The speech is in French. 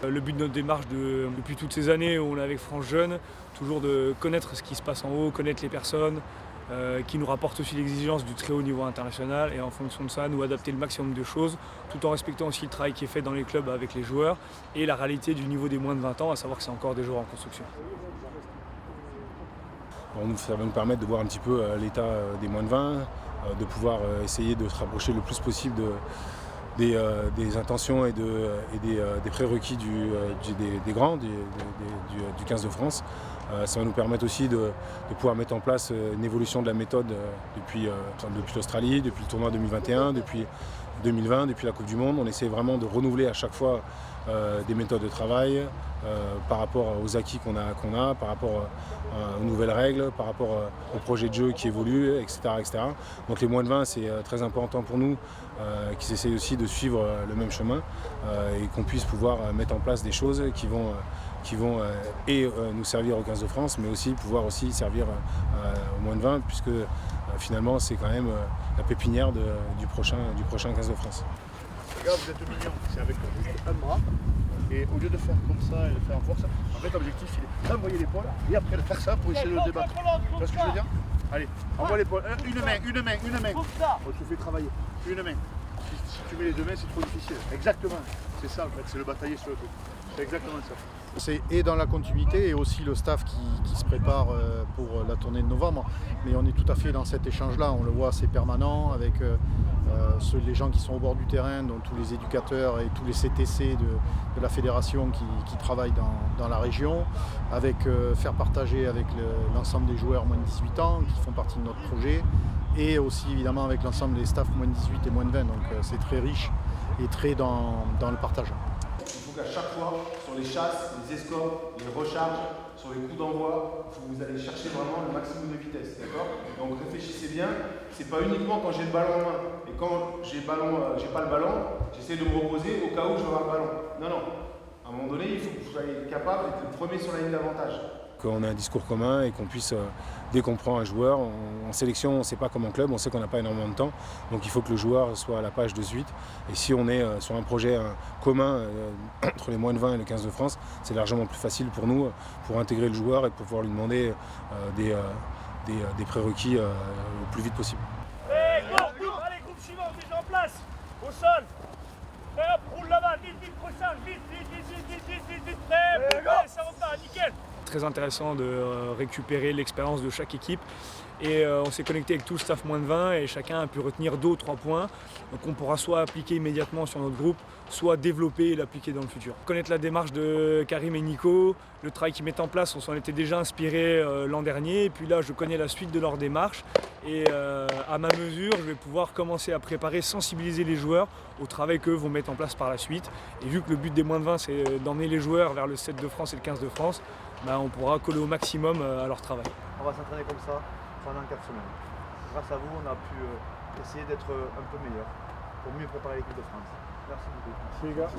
Le but de notre démarche depuis toutes ces années où on est avec France Jeune, toujours de connaître ce qui se passe en haut, connaître les personnes, qui nous rapportent aussi l'exigence du très haut niveau international et en fonction de ça, nous adapter le maximum de choses, tout en respectant aussi le travail qui est fait dans les clubs avec les joueurs et la réalité du niveau des moins de 20 ans, à savoir que c'est encore des joueurs en construction. Ça va nous permettre de voir un petit peu l'état des moins de 20, de pouvoir essayer de se rapprocher le plus possible des intentions et des prérequis des grands, du 15 de France. Ça va nous permettre aussi de pouvoir mettre en place une évolution de la méthode depuis l'Australie, depuis le tournoi 2021, depuis 2020, depuis la Coupe du Monde. On essaie vraiment de renouveler à chaque fois des méthodes de travail par rapport aux acquis qu'on a, par rapport aux nouvelles règles, par rapport au projet de jeu qui évolue, etc. Donc les moins de 20, c'est très important pour nous qu'ils essayent aussi de suivre le même chemin et qu'on puisse pouvoir mettre en place des choses qui vont nous servir au 15 de France, mais aussi pouvoir aussi servir aux moins de 20, puisque finalement c'est quand même la pépinière du prochain 15 de France. Les gars, vous êtes mignons, c'est avec juste un bras, et au lieu de faire comme ça et de faire en force, en fait l'objectif il est d'envoyer l'épaule et après de faire ça pour essayer de le débattre. Tu vois ce que je veux dire? Allez, envoie l'épaule, une main. On te fait travailler, une main. Si tu mets les deux mains, c'est trop difficile. Exactement, c'est ça en fait, c'est le batailler sur le truc. C'est exactement ça. C'est et dans la continuité et aussi le staff qui se prépare pour la tournée de novembre. Mais on est tout à fait dans cet échange-là, on le voit, c'est permanent avec les gens qui sont au bord du terrain, donc tous les éducateurs et tous les CTC de la fédération qui travaillent dans la région, avec faire partager avec l'ensemble des joueurs moins de 18 ans qui font partie de notre projet, et aussi évidemment avec l'ensemble des staffs moins de 18 et moins de 20. Donc c'est très riche et très dans le partage. Il faut qu'à chaque fois, sur les chasses, les escorts, les recharges, sur les coups d'envoi, il faut que vous allez chercher vraiment le maximum de vitesse, d'accord? Donc réfléchissez bien, c'est pas uniquement quand j'ai le ballon en main. Et quand j'ai pas le ballon, j'essaie de me reposer au cas où je vais avoir le ballon. Non. À un moment donné, il faut que vous soyez capable d'être le premier sur la ligne d'avantage. Qu'on ait un discours commun et qu'on puisse, dès qu'on prend un joueur, en sélection, on ne sait pas comme en club, on sait qu'on n'a pas énormément de temps, donc il faut que le joueur soit à la page de suite. Et si on est sur un projet commun entre les moins de 20 et le 15 de France, c'est largement plus facile pour nous, pour intégrer le joueur et pour pouvoir lui demander des prérequis le plus vite possible. Allez, groupe suivant, déjà en place, au sol. Prêt, hop, roule là-bas, vite, prochain, vite, prêt, ça repart, nickel. Très intéressant de récupérer l'expérience de chaque équipe et on s'est connecté avec tout le staff moins de 20 et chacun a pu retenir 2 ou 3 points qu'on pourra soit appliquer immédiatement sur notre groupe, soit développer et l'appliquer dans le futur. Connaître la démarche de Karim et Nico, le travail qu'ils mettent en place, on s'en était déjà inspiré l'an dernier et puis là je connais la suite de leur démarche et à ma mesure je vais pouvoir commencer à préparer, sensibiliser les joueurs au travail qu'eux vont mettre en place par la suite et vu que le but des moins de 20 c'est d'emmener les joueurs vers le 7 de France et le 15 de France, on pourra coller au maximum à leur travail. On va s'entraîner comme ça pendant 4 semaines. Grâce à vous, on a pu essayer d'être un peu meilleur pour mieux préparer l'équipe de France. Merci beaucoup. Merci les gars.